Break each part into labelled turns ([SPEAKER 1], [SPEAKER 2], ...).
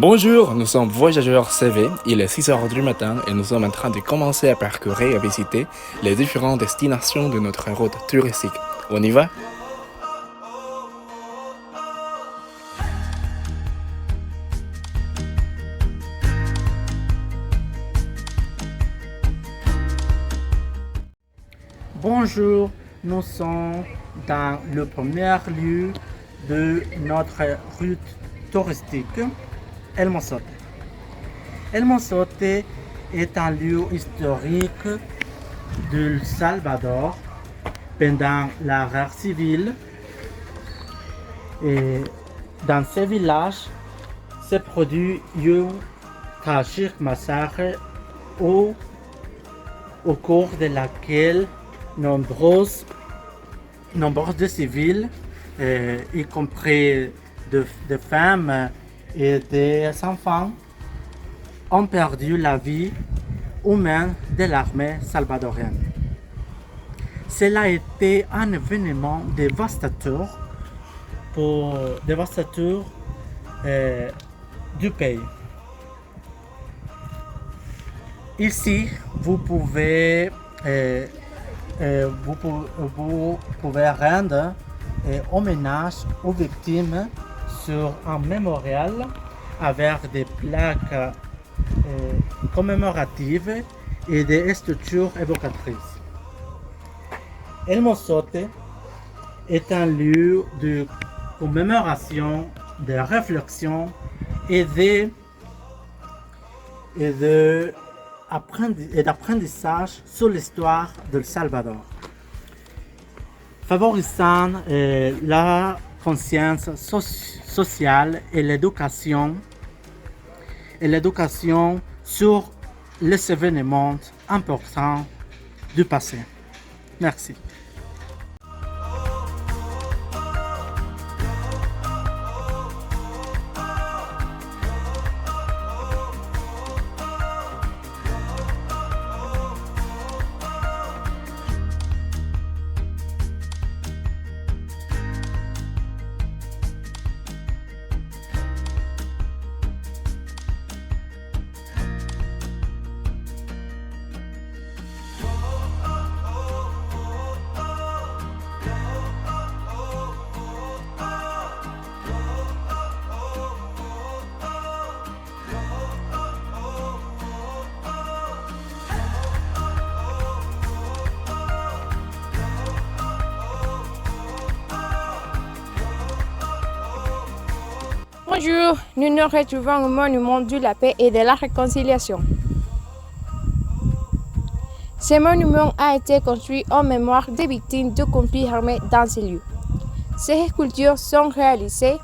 [SPEAKER 1] Bonjour, nous sommes Voyageurs CV, il est 6 heures du matin et nous sommes en train de commencer à parcourir et visiter les différentes destinations de notre route touristique. On y va?
[SPEAKER 2] Bonjour, nous sommes dans le premier lieu de notre route touristique, El Mozote. El Mozote est un lieu historique de Salvador pendant la guerre civile. Et dans ce village se produit un tragique massacre au cours de laquelle nombreux de civils, y compris de femmes et des enfants, ont perdu la vie aux mains de l'armée salvadorienne. Cela a été un événement dévastateur du pays. Ici, vous pouvez rendre hommage aux victimes sur un mémorial avec des plaques commémoratives et des structures évocatrices. El Mozote est un lieu de commémoration, de réflexion et d'apprentissage sur l'histoire de El Salvador, favorisant la conscience sociale et l'éducation sur les événements importants du passé. Merci.
[SPEAKER 3] Bonjour, nous nous retrouvons au monument de la paix et de la réconciliation. Ce monument a été construit en mémoire des victimes de conflits armés dans ces lieux. Ces sculptures sont réalisées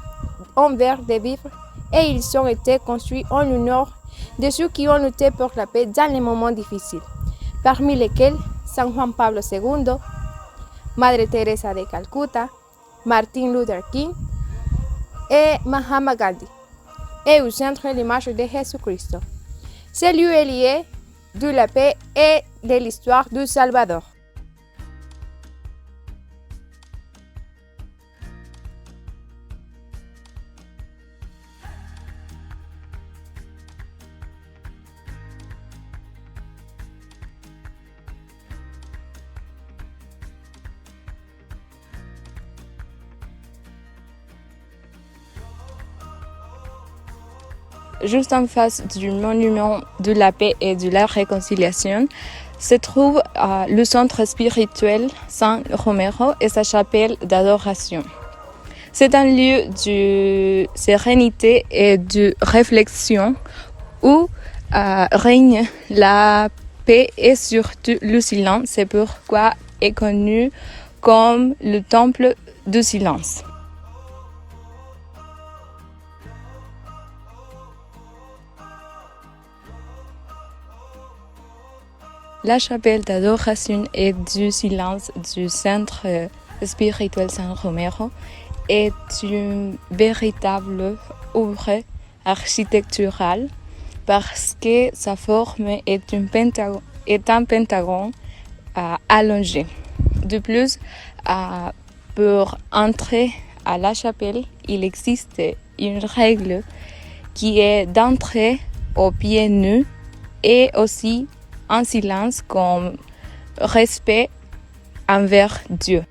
[SPEAKER 3] en verre de vivre et ils ont été construits en l'honneur de ceux qui ont lutté pour la paix dans les moments difficiles, parmi lesquels San Juan Pablo II, Madre Teresa de Calcuta, Martin Luther King et Mahatma Gandhi, et au centre l'image de Jésus-Christ. Ce lieu est lié de la paix et de l'histoire du Salvador. Juste en face du monument de la paix et de la réconciliation se trouve le centre spirituel San Romero et sa chapelle d'adoration. C'est un lieu de sérénité et de réflexion où règne la paix et surtout le silence. C'est pourquoi est connu comme le temple du silence. La chapelle d'adoration et du silence du centre spirituel San Romero est une véritable œuvre architecturale parce que sa forme est un pentagone allongé. De plus, pour entrer à la chapelle, il existe une règle
[SPEAKER 4] qui est d'entrer aux pieds nus et aussi en silence comme respect envers Dieu.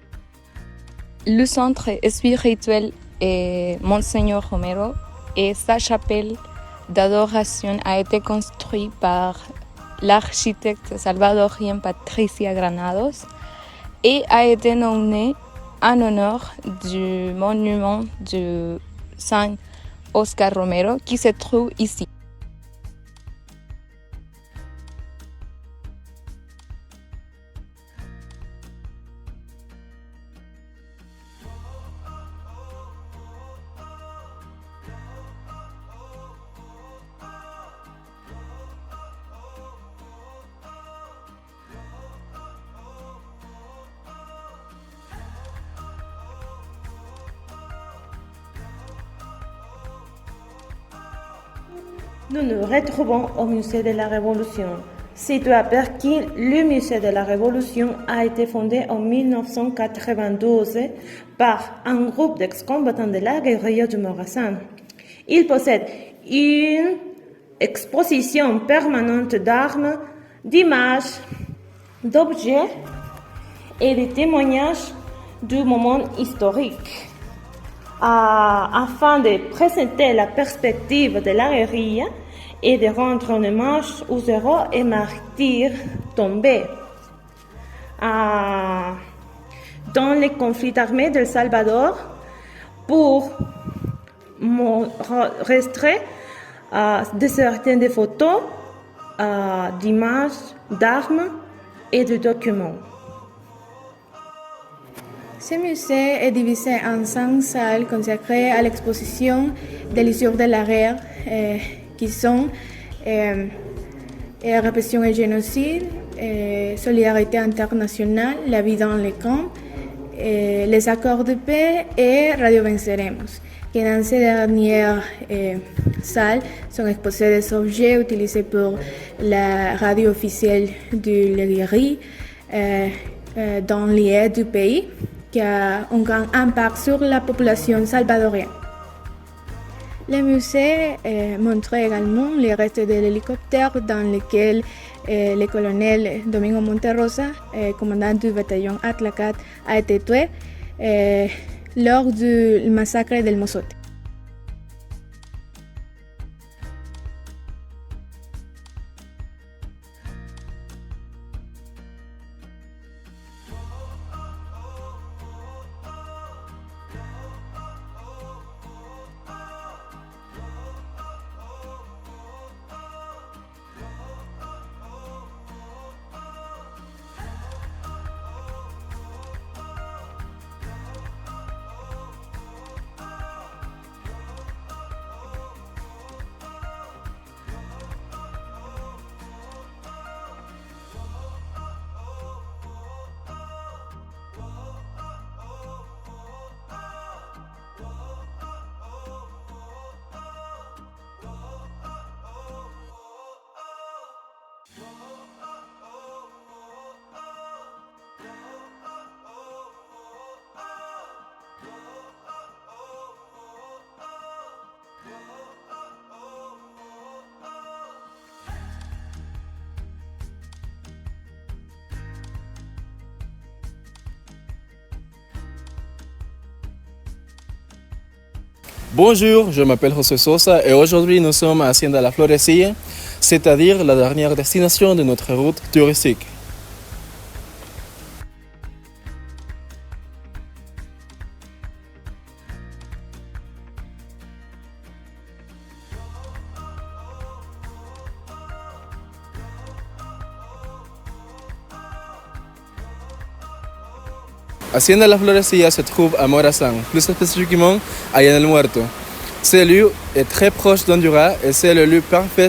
[SPEAKER 4] Le centre spirituel est Monseigneur Romero et sa chapelle d'adoration a été construite par l'architecte salvadorien Patricia Granados et a été nommée en honneur du monument de San Oscar Romero qui se trouve ici.
[SPEAKER 5] Nous nous retrouvons au Musée de la Révolution. Situé à Perquin, le Musée de la Révolution a été fondé en 1992 par un groupe d'ex-combattants de la guérilla du Morazán. Il possède une exposition permanente d'armes, d'images, d'objets et de témoignages du moment historique. Afin de présenter la perspective de la guérilla et de rendre un hommage aux héros et martyrs tombés dans les conflits armés d'El Salvador pour montrer certaines photos, d'images, d'armes et de documents.
[SPEAKER 3] Ce musée est divisé en 5 salles consacrées à l'exposition des l'histoire de la guerre, qui sont répression et génocide, solidarité internationale, la vie dans les camps, les accords de paix et Radio Venceremos. Et dans ces dernières salles sont exposés des objets utilisés pour la radio officielle de la guérilla dans l'est du pays, qui a un grand impact sur la population salvadorienne. Le musée montre également les restes de l'hélicoptère dans lequel le colonel Domingo Monterrosa, commandant du bataillon Atlacat, a été tué lors du massacre del Mozote.
[SPEAKER 1] Bonjour, je m'appelle José Sosa et aujourd'hui nous sommes à Hacienda La Florecilla, c'est-à-dire la dernière destination de notre route touristique. Hacienda La Florecilla se trouve à Morazán, plus spécifiquement à Llano del Muerto. Ce lieu est très proche d'Honduras et c'est le lieu parfait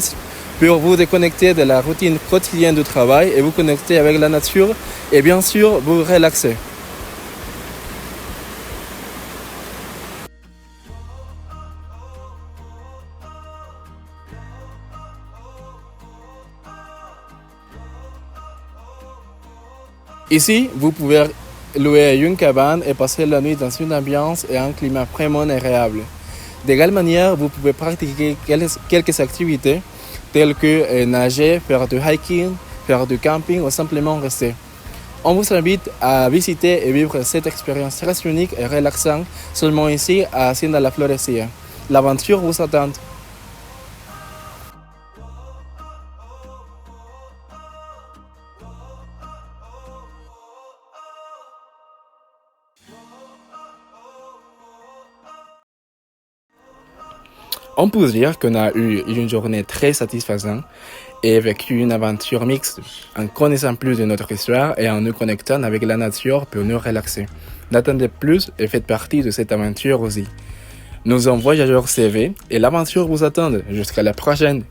[SPEAKER 1] pour vous déconnecter de la routine quotidienne du travail et vous connecter avec la nature et bien sûr vous relaxer. Ici, vous pouvez louer une cabane et passer la nuit dans une ambiance et un climat vraiment agréable. D'égale manière, vous pouvez pratiquer quelques activités telles que nager, faire du hiking, faire du camping ou simplement rester. On vous invite à visiter et vivre cette expérience très unique et relaxante seulement ici à Hacienda La Florecilla. L'aventure vous attend. On peut dire qu'on a eu une journée très satisfaisante et vécu une aventure mixte en connaissant plus de notre histoire et en nous connectant avec la nature pour nous relaxer. N'attendez plus et faites partie de cette aventure aussi. Nous sommes Voyageurs CV et l'aventure vous attend. Jusqu'à la prochaine.